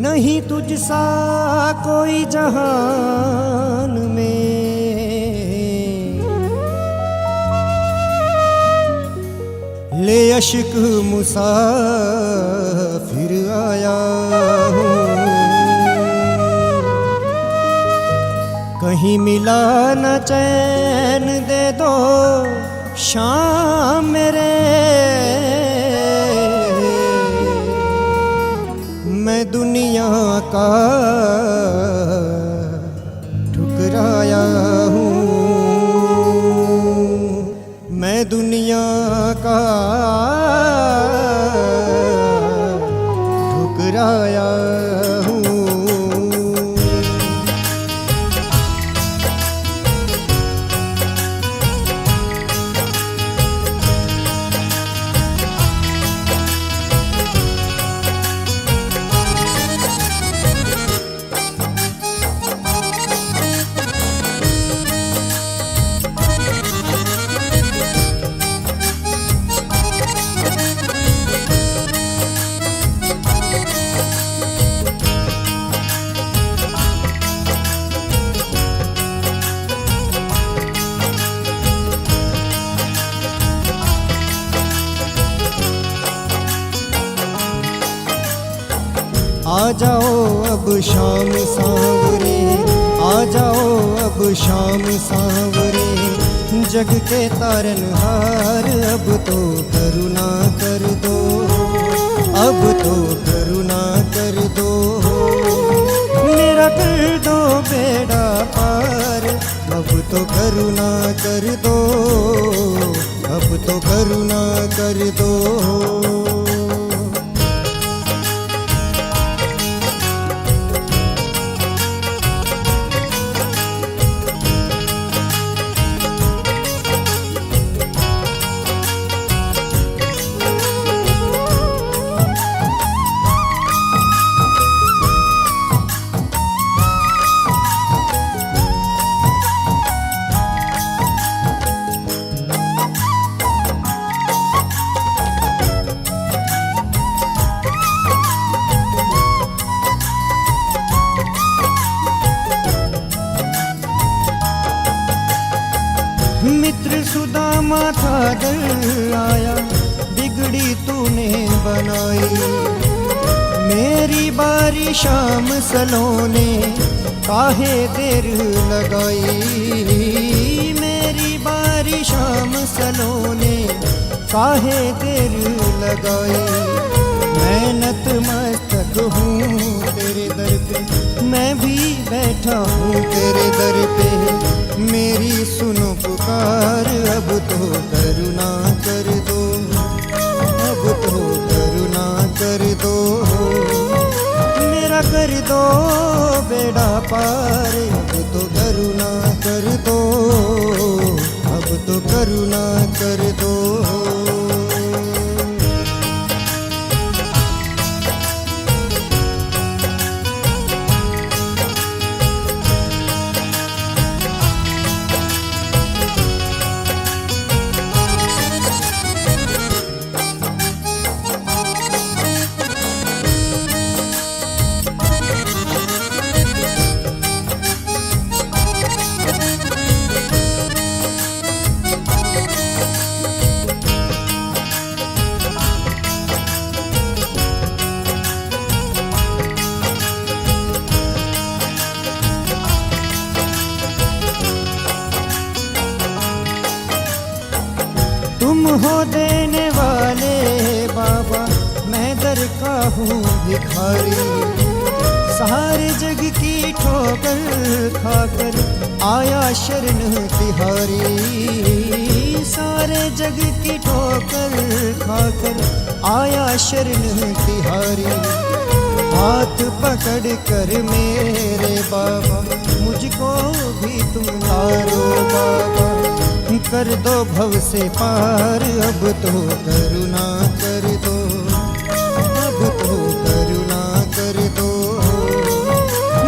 नहीं तुझसा कोई जहान में, ले अश्क मुसाफिर आया हूँ। कहीं मिला न चैन दे दो शाम मेरे, मैं दुनिया का ठुकराया हूँ, मैं दुनिया का ठुकराया हूँ। आ जाओ अब शाम सांवरे, आ जाओ अब शाम सांवरे, जग के तारनहार अब तो करुणा कर दो, अब तो करुणा कर दो, मेरा कर दो बेड़ा पार, अब तो करुणा कर दो, अब तो करुणा कर दो। मित्र सुदामा था डर आया, बिगड़ी तूने बनाई, मेरी बारी शाम सलोने काहे देर लगाई, मेरी बारी शाम सलोने काहे देर लगाई। मैं नतमस्तक हूँ तेरे दर पे, मैं भी बैठा हूँ तेरे दर पे, मेरी सुनो पुकार, अब तो करुणा कर दो, अब तो करुणा कर दो, मेरा कर दो बेड़ा पार, अब तो करुणा कर दो, अब तो करुणा कर दो। तुम हो देने वाले बाबा, मैं दर का हूँ भिखारी, सारे जग की ठोकर खाकर आया शरण तिहारी, सारे जग की ठोकर खाकर आया शरण तिहारी। हाथ पकड़ कर मेरे बाबा, मुझको भी तुम तारो बाबा, कर दो भव से पार, अब तो करुणा कर दो, अब तो करुणा कर दो,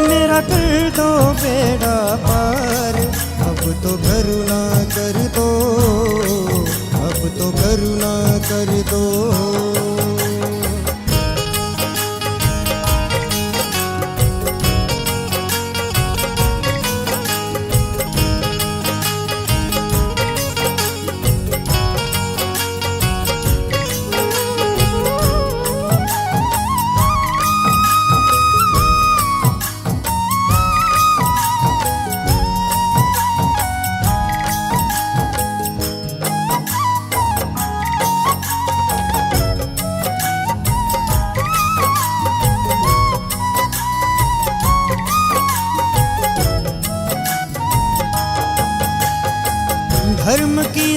मेरा कर दो बेड़ा पार, अब तो करुणा कर दो, अब तो करुणा कर दो।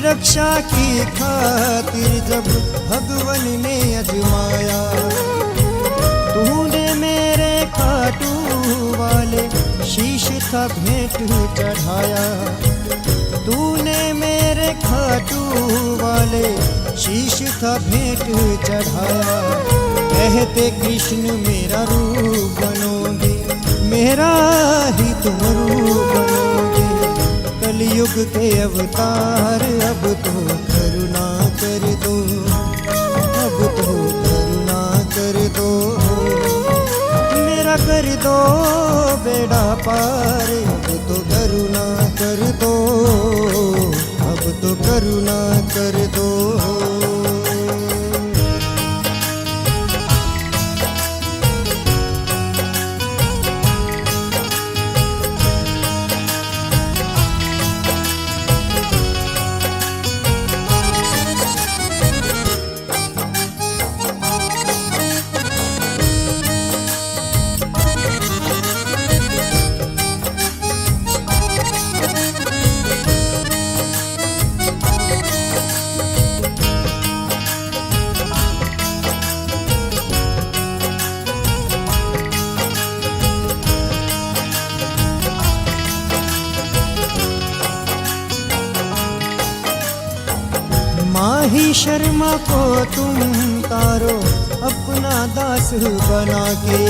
रक्षा की खातिर जब भगवन ने अजमाया, तूने मेरे खाटू वाले शीश था भेंट चढ़ाया। तूने मेरे खाटू वाले शीश था भेंट चढ़ाया। कहते कृष्ण मेरा रूप बनोगे, मेरा ही तुम रूप बनोगे। कलयुग के अवतार अब तो करुणा कर दो, अब तो करुणा कर दो। मेरा कर दो बेड़ा पार, अब तो करुणा कर दो, अब तो करुणा कर दो। माही शर्मा को तुम तारो अपना दास बना के,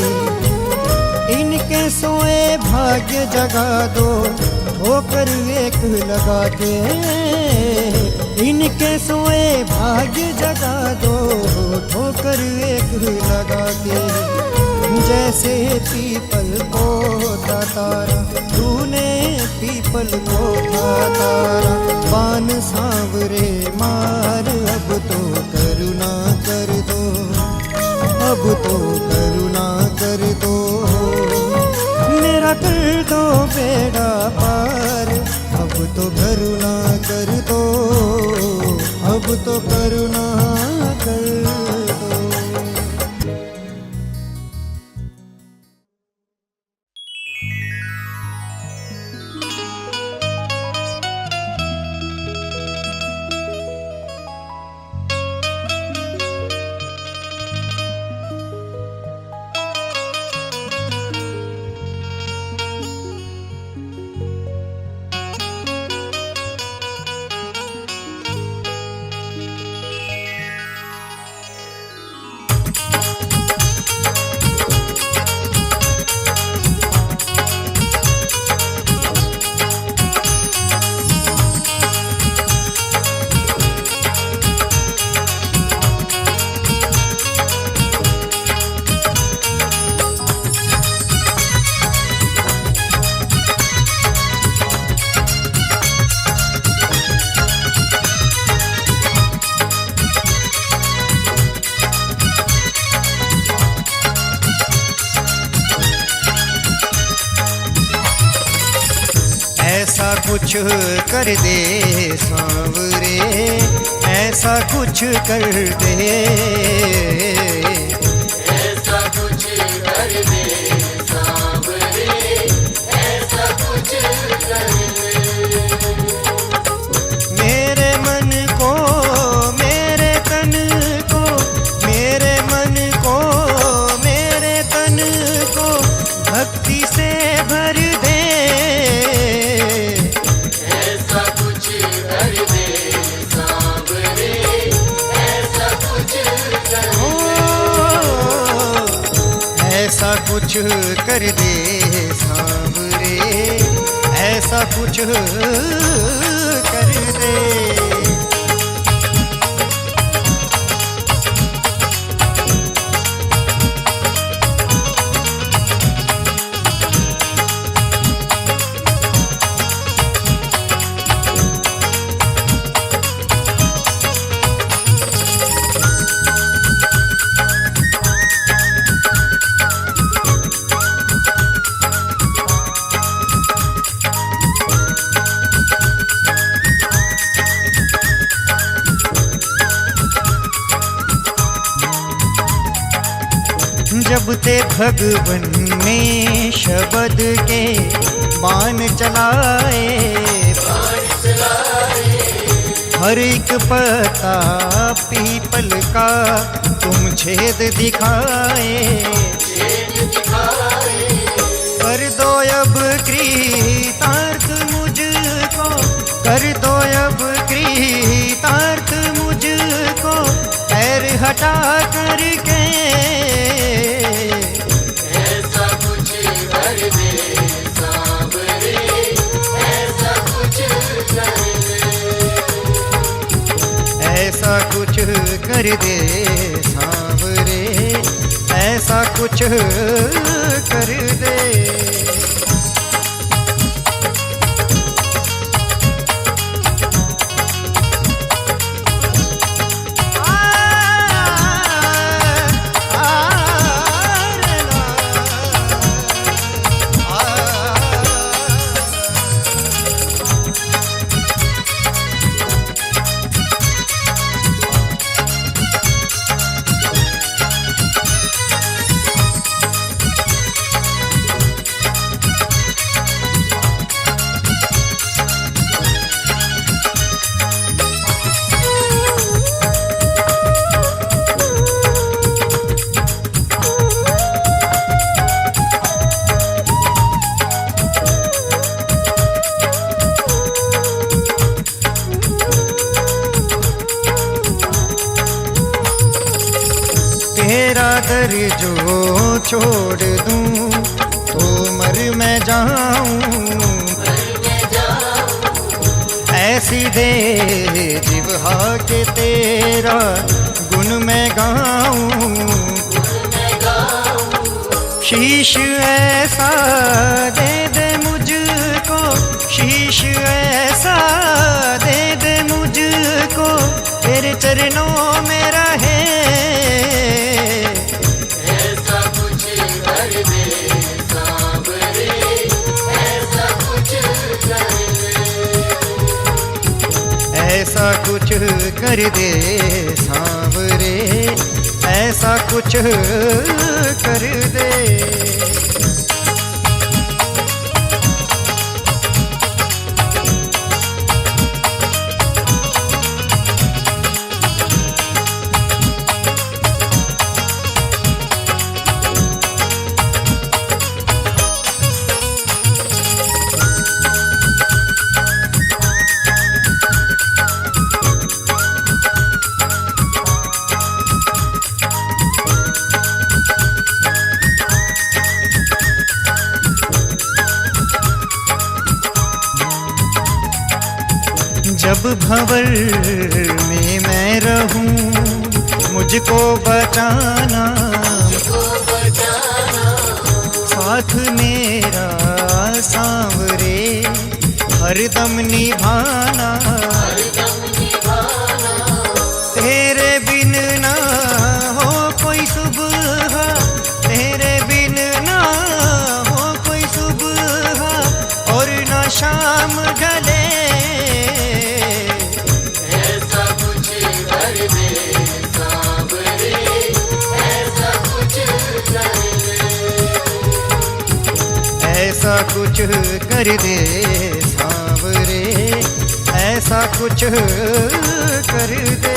इनके सोए भाग्य जगा दो ठोकर एक लगा के। इनके सोए भाग्य जगा दो ठोकर एक लगा के। जैसे पीपल को था तारा, तूने पीपल को था तारा। बान सांवरे मार, अब तो करुणा कर दो, अब तो करुणा कर दो। मेरा कर दो बेड़ा पार, अब तो करुणा कर दो, अब तो करुणा कर दो। ऐसा कुछ कर दे सांवरे, ऐसा कुछ कर दे, ऐसा कुछ कर दे सांवरे, ऐसा कुछ कर दे। मेरे मन को, मेरे तन को, मेरे मन को, मेरे तन को भक्ति से भर दे। ऐसा कुछ कर दे सांवरे, ऐसा कुछ कर दे। जब ते भगवन ने शब्द के बाण चलाए, हर एक पत्ता पीपल का तुम छेद दिखाए, कर दो अब कृतार्थ मुझको, कर दो अब कृतार्थ मुझको, पैर हटा करके ऐसा कुछ कर दे सांवरे, ऐसा कुछ कर दे, ऐसा कुछ कर दे सांवरे, ऐसा कुछ कर दे। तेरा दर जो छोड़ दूं तो मर मैं जाऊं, ऐसी दे जिह्वा के तेरा गुण मैं गाऊं, शीश ऐसा दे दे मुझको, शीश ऐसा दे दे मुझको, तेरे चरणों में रहे, ऐसा कुछ कर दे सांवरे, ऐसा कुछ कर दे, ऐसा कुछ कर दे सांवरे, ऐसा कुछ कर दे। जब भंवर में मैं रहूं मुझको बचाना, साथ मेरा सांवरे हरदम निभाना, तेरे बिन ना हो कोई सुबह, तेरे बिन ना हो कोई सुबह और ना शाम ढले, ऐसा कुछ कर दे सांवरे, ऐसा कुछ कर दे, ऐसा कुछ कर दे सांवरे, ऐसा कुछ कर दे।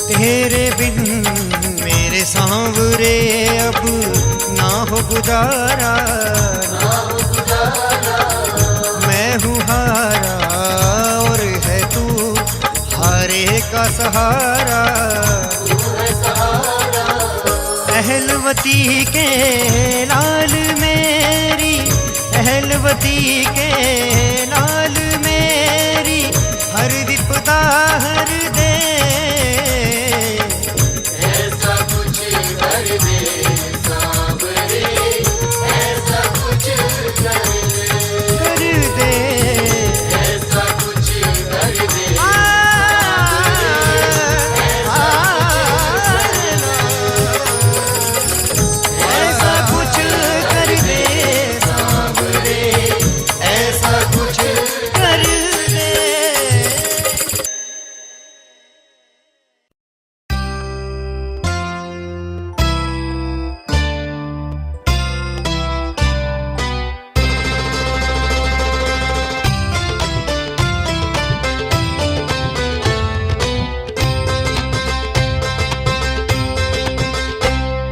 तेरे बिन मेरे सांवरे अब ना हो गुजारा, मैं हूँ हारा और है तू हारे का सहारा, अहलवती के लाल मेरी, अहलवती के लाल मेरी, हर विपदा हर दे, ऐसा कुछ कर दे सांवरे, ऐसा कुछ कर दे, ऐसा कुछ कर दे, ऐसा कुछ कर दे सांवरे, ऐसा कुछ कर दे।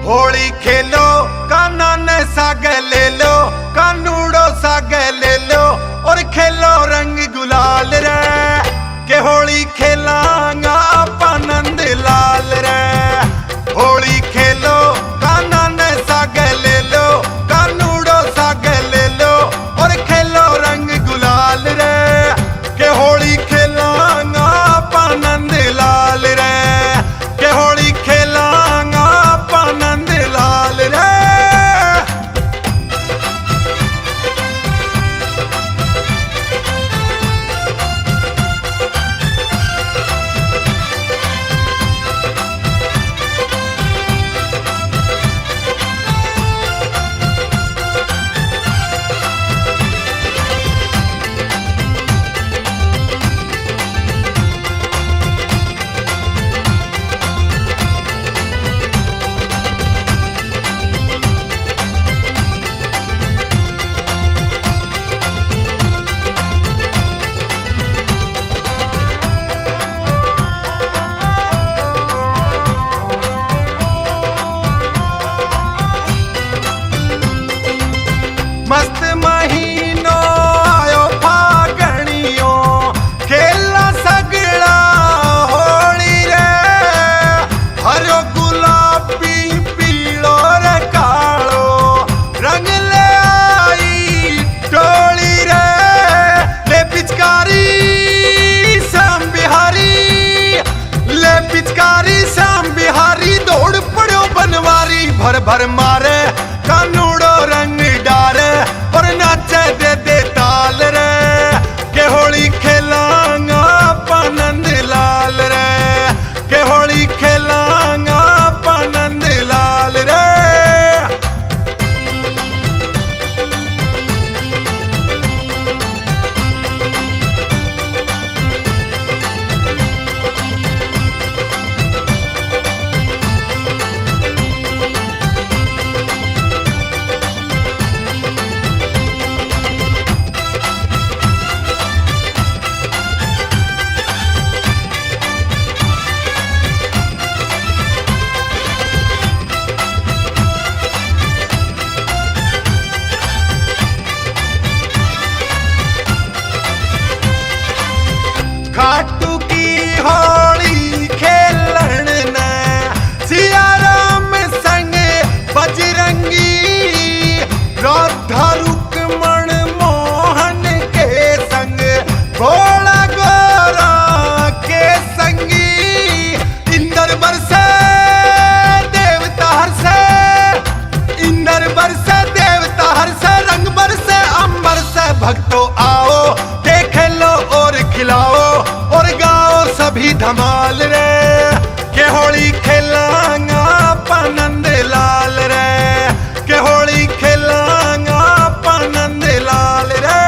होली खेलो काना ने साग ले लो, कानूड़ो साग ले लो और खेलो रंग गुलाल रे, के होली खेलांगा आनंद लाल रे। होली खेलो काना ने साग ले लो, कानूड़ो साग ले लो और खेलो रंग गुलाल रे, के होली खेलांगा आनंद लाल रे, के होली खेलांगा आनंद लाल रे। मस्त महीनो आयो फागणियो, खेला सगड़ा होली रे, हरो गुलाबी पीलो रे कालो, रंग ले आई टोली रे, ले पिचकारी श्याम बिहारी, ले पिचकारी श्याम बिहारी, दौड़ पड़ो बनवारी, भर भर मारे कानूड़ो रंग डारे और नाचे दे दे ताल रे, के होली खेलांगा आनंद लाल रे, के होली खेलांगा आनंद लाल रे। खाटू की होली खेलन ने सिया राम संग बजरंगी, राधा रुक्मण मोहन के संग भोला गोरा के संगी, इंद्र बरसे देवता हरसे, इंद्र बरसे देवता हरसे, रंग बरसे अंबर से, भक्तों आओ देख लो और खिलाओ और गाओ सभी धमाल रे, के होली खेलांगा आनंद लाल रे, के होली खेलांगा आनंद लाल रे।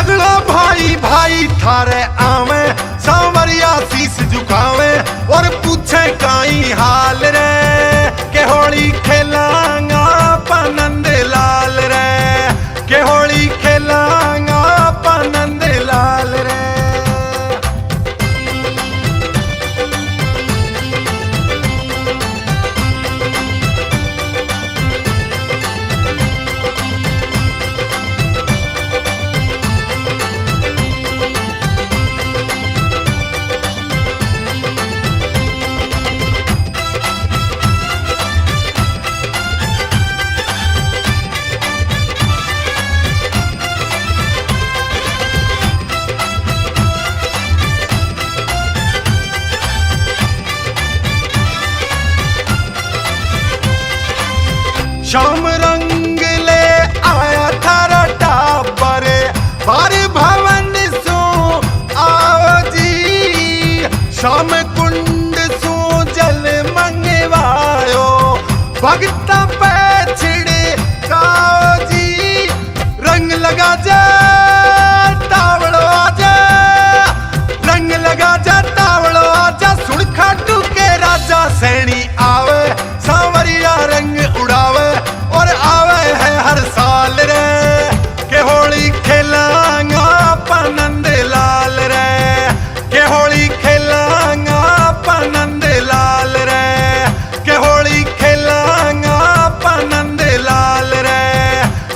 सगड़ा भाई भाई थारे आवे, सांवरिया शीस झुकावे और पूछे काई हाल रे, के होली खेलांगा नंद लाल रे, के होली खेलांगा नंद लाल रे। श्याम रंग ले आया थारा टापर, बार भवन सो आओ जी, श्याम कुंड सो जल मंगवायो, भगत पे छिड़े गाओ जी, रंग लगा जा तावड़ो आजा, रंग लगा जा तावड़ो आजा, सुन खाटू के राजा सैनी आवे, सांवरिया रंग उड़ावे और आवे है हर साल रे, के होली खेलांगा नंद लाल रे, के होली खेलांगा नंद लाल रे, के होली खेलांगा नंद लाल रे,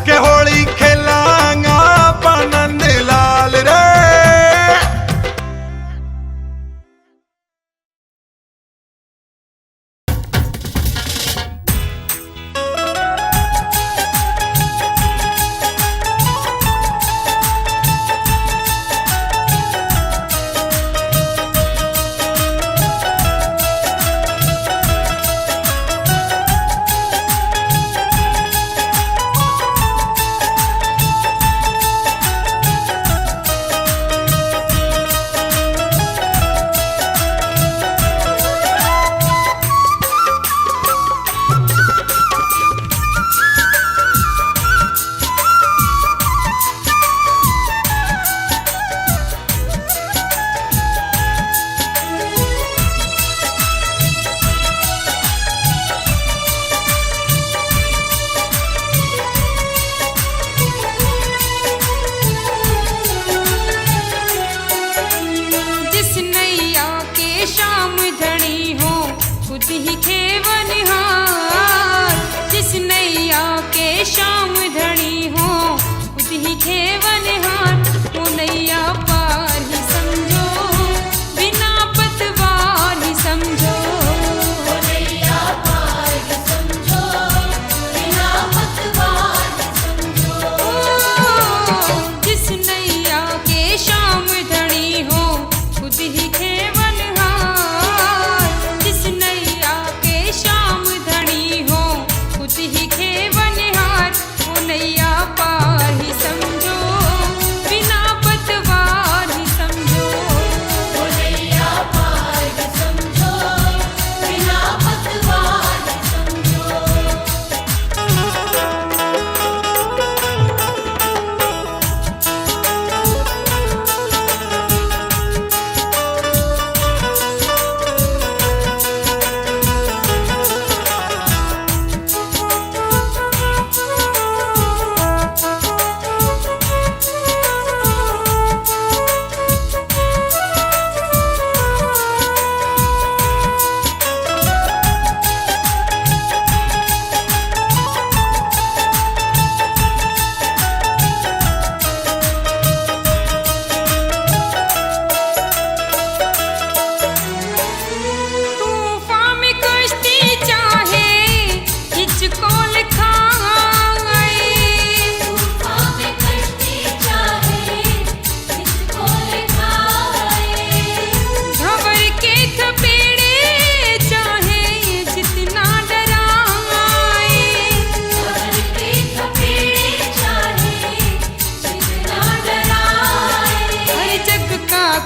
के होली खेलांगा नंद लाल रे।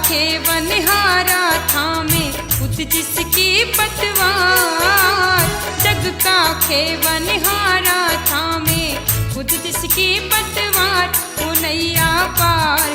खेवनहारा थामे खुद जिसकी पतवार, जग का खेवनहारा थामे खुद जिसकी पतवार, वो नैया पार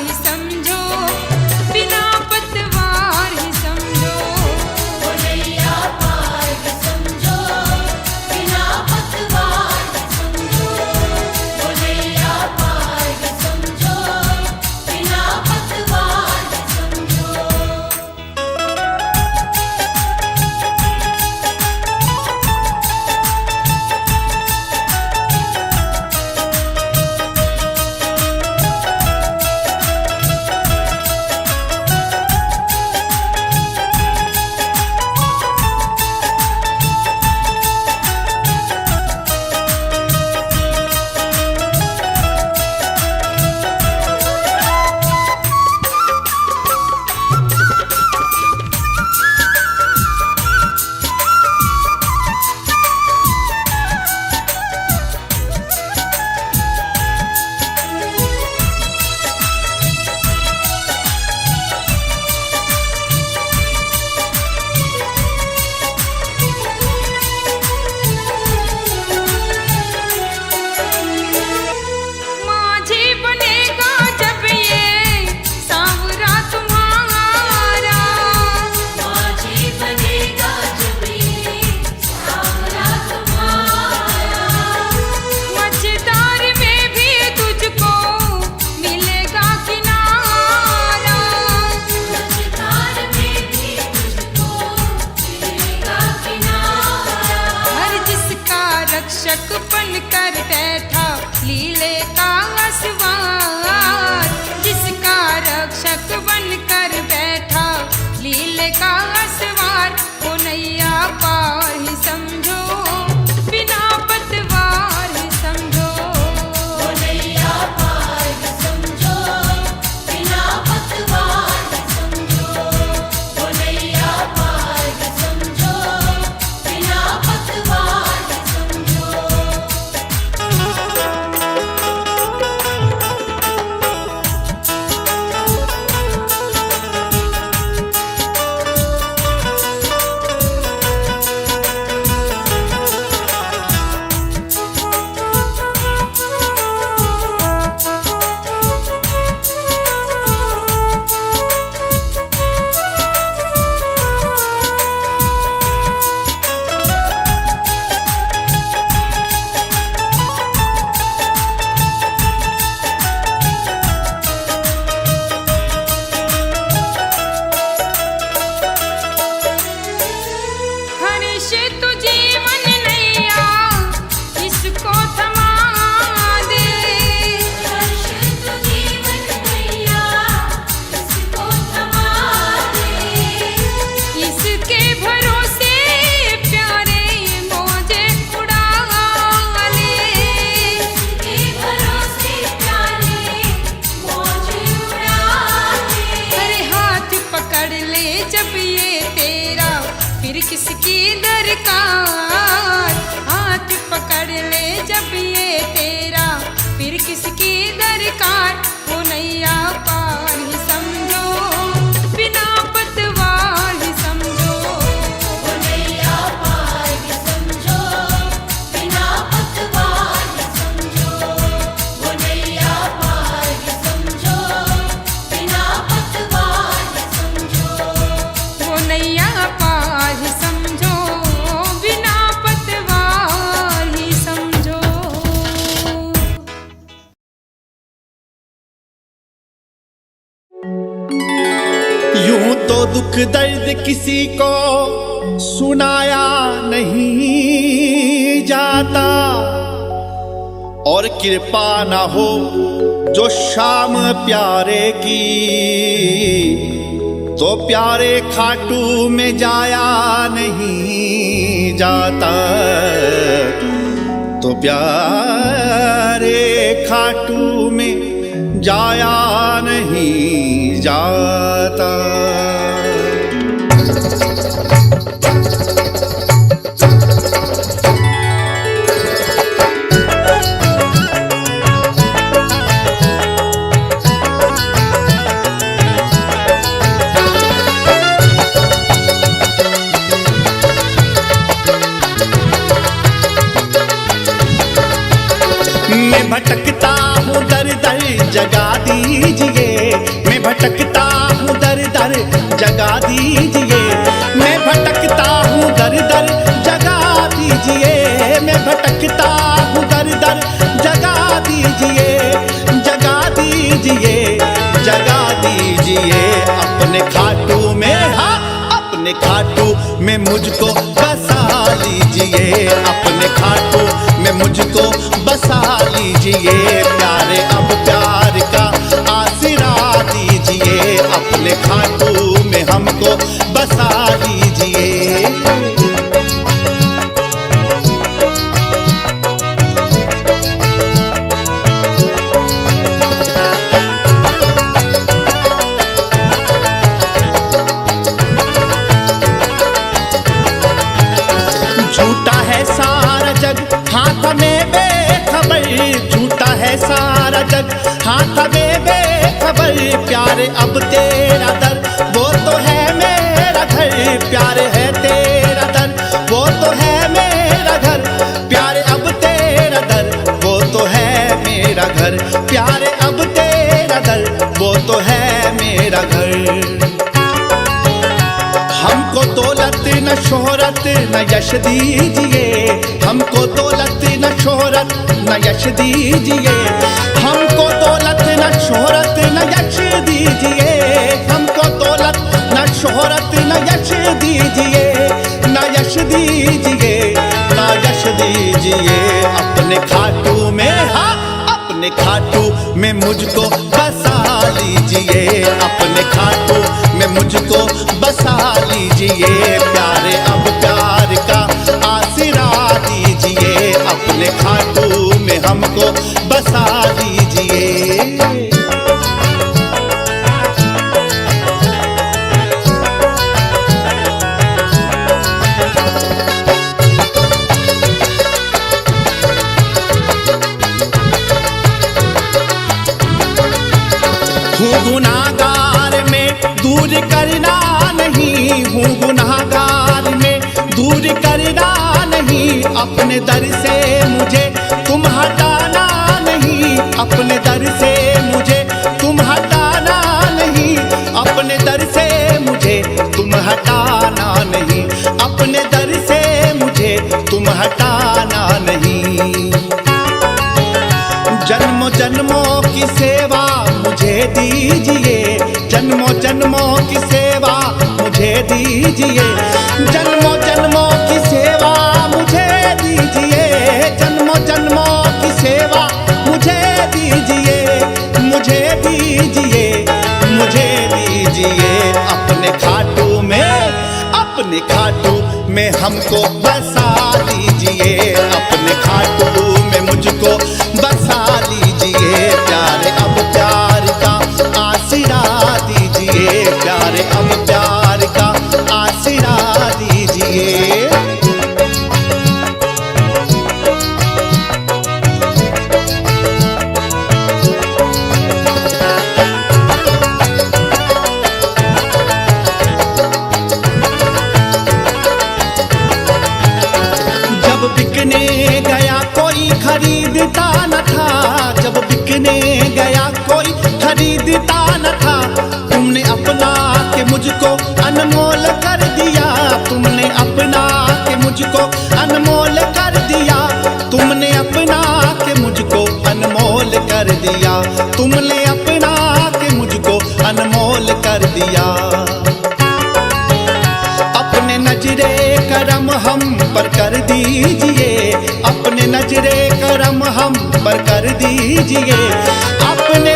दरकार। हाथ पकड़ ले जब ये तेरा, फिर किसकी दरकार। वो नैया पार ही समझो, बिना पतवार ही समझो। वो नैया पार ही समझो, बिना पतवार ही समझो। वो नैया पार ही समझो, बिना पतवार ही समझो। वो नैया पार ही समझो, बिना पतवार ही समझो। यूं तो दुख दर्द किसी को सुनाया नहीं जाता, और कृपा ना हो जो शाम प्यारे की, तो प्यारे खाटू में जाया नहीं जाता। तो प्यारे खाटू में जाया नहीं जाता। मैं भटकता हूँ दर दर जगा दीजिए, मैं भटकता हूँ दर दर जगा दीजिए। मैं भटकता हूँ दर दर जगा दीजिए, मैं भटकता हूँ दर दर जगा दीजिए। जगा दीजिए, जगा दीजिए अपने खाटू में, हाँ अपने खाटू में मुझको बसा लीजिए। अपने खाटू में मुझको बसा लीजिए। प्यारे अब प्यार का आसरा दीजिए, अपने खाटू में हमको बसा लीजिए। झूठा है सारा जग हाथ में बेखबर, झूठा है सारा जग हाथ में बेखबर। प्यारे अब तेरा दर वो तो है मेरा घर, प्यारे है तेरा दर वो तो है मेरा घर। प्यारे अब तेरा दर वो तो है मेरा घर, प्यारे अब तेरा दर वो तो है मेरा घर। हमको दौलत न शोहरत न यश दीजिए, हमको दौलत न शोहरत न यश दीजिए। हमको दौलत न शोहरत न यश दीजिए, हमको दौलत न शोहरत न यश दीजिए। न यश दीजिए, न यश दीजिए अपने खाटू में, हाँ अपने खाटू में मुझको बसा लीजिए। अपने खाटू में मुझको बसा लीजिए। प्यारे अब प्यार का आसरा दीजिए, अपने खाटू में हमको बसा लीजिए। हूँ गुनाहगार में दूर करना नहीं, हूँ गुनाहगार में दूर करना नहीं। अपने दर से मुझे तुम हटाना नहीं, अपने दर से मुझे तुम हटाना नहीं। अपने दर से मुझे तुम हटाना नहीं, अपने दर से मुझे तुम हटाना नहीं। जन्मों जन्मों की सेवा मुझे दीजिए, जन्मों जन्मों की सेवा मुझे दीजिए। जन्मों जन्मों की सेवा मुझे दीजिए, जन्मों जन्मों की सेवा मुझे दीजिए। मुझे दीजिए, मुझे दीजिए अपने खाटू में, अपने खाटू में हमको बसा लीजिए। अपने खाटू में मुझको बसा लीजिए। प्यारे अब प्यार का आसरा दीजिए, प्यारे अब प्यार का आसरा दीजिए। दिया, तुमने अपना के मुझको अनमोल कर दिया। अपने नजरे करम हम पर कर दीजिए, अपने नजरे करम हम पर कर दीजिए, अपने